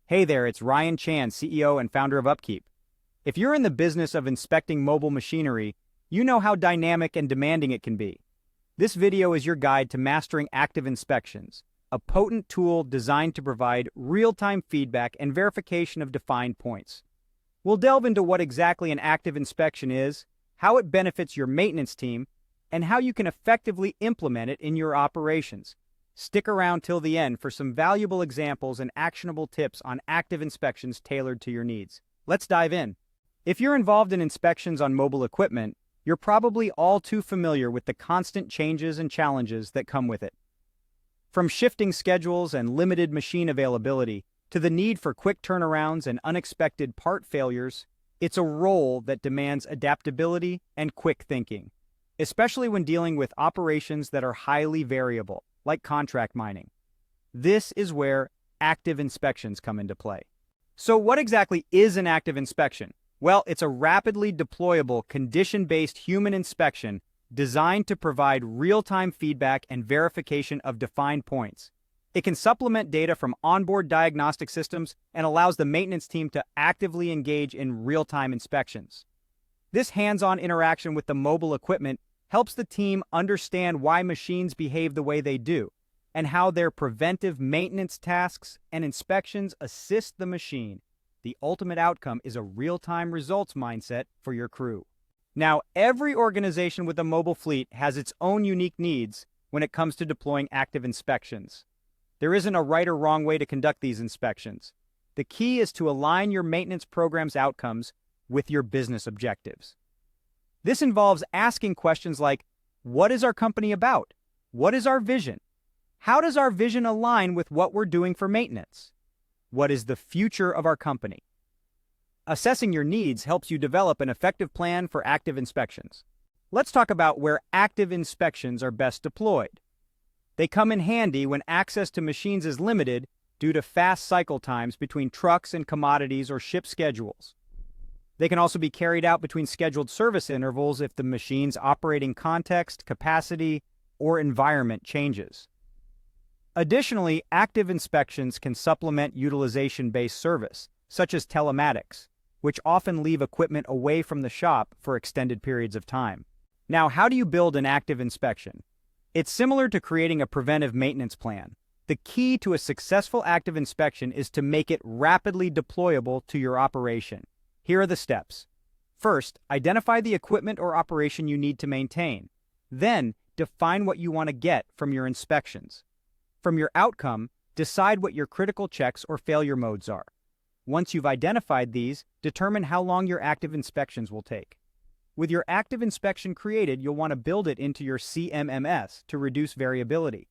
Hey there, it's Ryan Chan, CEO and founder of Upkeep. If you're in the business of inspecting mobile machinery, you know how dynamic and demanding it can be. This video is your guide to mastering active inspections, a potent tool designed to provide real-time feedback and verification of defined points. We'll delve into what exactly an active inspection is, how it benefits your maintenance team, and how you can effectively implement it in your operations. Stick around till the end for some valuable examples and actionable tips on active inspections tailored to your needs. Let's dive in. If you're involved in inspections on mobile equipment, you're probably all too familiar with the constant changes and challenges that come with it. From shifting schedules and limited machine availability to the need for quick turnarounds and unexpected part failures, it's a role that demands adaptability and quick thinking, especially when dealing with operations that are highly variable, like contract mining. This is where active inspections come into play. So what exactly is an active inspection? Well, it's a rapidly deployable, condition-based human inspection designed to provide real-time feedback and verification of defined points. It can supplement data from onboard diagnostic systems and allows the maintenance team to actively engage in real-time inspections. This hands-on interaction with the mobile equipment helps the team understand why machines behave the way they do, and how their preventive maintenance tasks and inspections assist the machine. The ultimate outcome is a real-time results mindset for your crew. Now, every organization with a mobile fleet has its own unique needs when it comes to deploying active inspections. There isn't a right or wrong way to conduct these inspections. The key is to align your maintenance program's outcomes with your business objectives. This involves asking questions like, what is our company about? What is our vision? How does our vision align with what we're doing for maintenance? What is the future of our company? Assessing your needs helps you develop an effective plan for active inspections. Let's talk about where active inspections are best deployed. They come in handy when access to machines is limited due to fast cycle times between trucks and commodities or ship schedules. They can also be carried out between scheduled service intervals if the machine's operating context, capacity, or environment changes. Additionally, active inspections can supplement utilization-based service, such as telematics, which often leave equipment away from the shop for extended periods of time. Now, how do you build an active inspection? It's similar to creating a preventive maintenance plan. The key to a successful active inspection is to make it rapidly deployable to your operation. Here are the steps. First, identify the equipment or operation you need to maintain. Then, define what you want to get from your inspections. From your outcome, decide what your critical checks or failure modes are. Once you've identified these, determine how long your active inspections will take. With your active inspection created, you'll want to build it into your CMMS to reduce variability.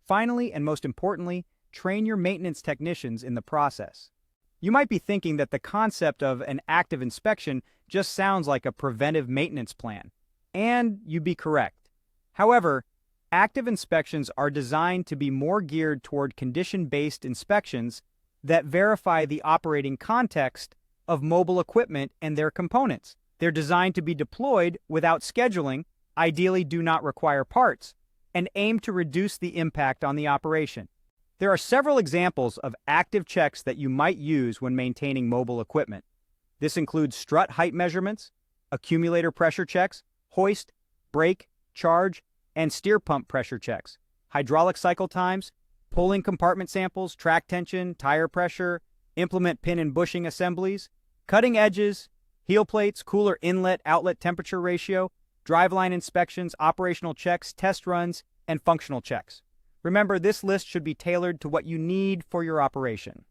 Finally, and most importantly, train your maintenance technicians in the process. You might be thinking that the concept of an active inspection just sounds like a preventive maintenance plan, and you'd be correct. However, active inspections are designed to be more geared toward condition-based inspections that verify the operating context of mobile equipment and their components. They're designed to be deployed without scheduling, ideally do not require parts, and aim to reduce the impact on the operation. There are several examples of active checks that you might use when maintaining mobile equipment. This includes strut height measurements, accumulator pressure checks, hoist, brake, charge, and steer pump pressure checks, hydraulic cycle times, pulling compartment samples, track tension, tire pressure, implement pin and bushing assemblies, cutting edges, heel plates, cooler inlet-outlet temperature ratio, driveline inspections, operational checks, test runs, and functional checks. Remember, this list should be tailored to what you need for your operation.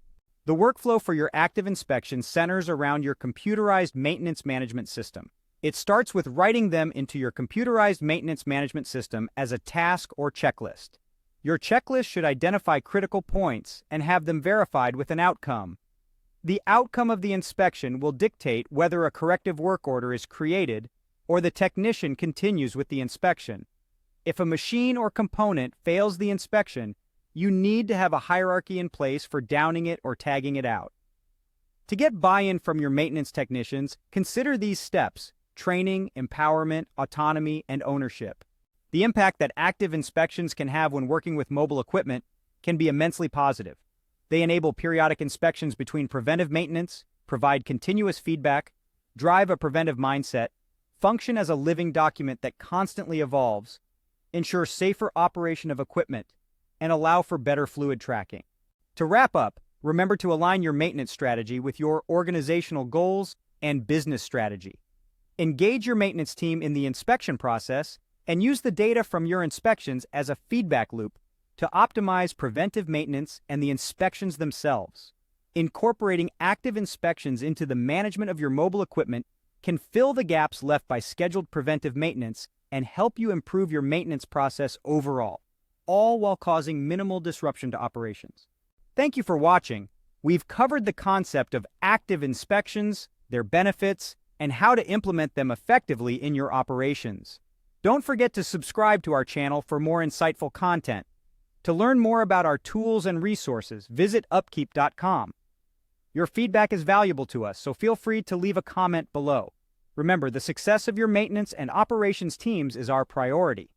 The workflow for your active inspection centers around your computerized maintenance management system. It starts with writing them into your computerized maintenance management system as a task or checklist. Your checklist should identify critical points and have them verified with an outcome. The outcome of the inspection will dictate whether a corrective work order is created or the technician continues with the inspection. If a machine or component fails the inspection, you need to have a hierarchy in place for downing it or tagging it out. To get buy-in from your maintenance technicians, consider these steps: training, empowerment, autonomy, and ownership. The impact that active inspections can have when working with mobile equipment can be immensely positive. They enable periodic inspections between preventive maintenance, provide continuous feedback, drive a preventive mindset, function as a living document that constantly evolves, ensure safer operation of equipment, and allow for better fluid tracking. To wrap up, remember to align your maintenance strategy with your organizational goals and business strategy. Engage your maintenance team in the inspection process and use the data from your inspections as a feedback loop to optimize preventive maintenance and the inspections themselves. Incorporating active inspections into the management of your mobile equipment can fill the gaps left by scheduled preventive maintenance and help you improve your maintenance process overall, all while causing minimal disruption to operations. Thank you for watching. We've covered the concept of active inspections, their benefits, and how to implement them effectively in your operations. Don't forget to subscribe to our channel for more insightful content. To learn more about our tools and resources, visit upkeep.com. Your feedback is valuable to us, so feel free to leave a comment below. Remember, the success of your maintenance and operations teams is our priority.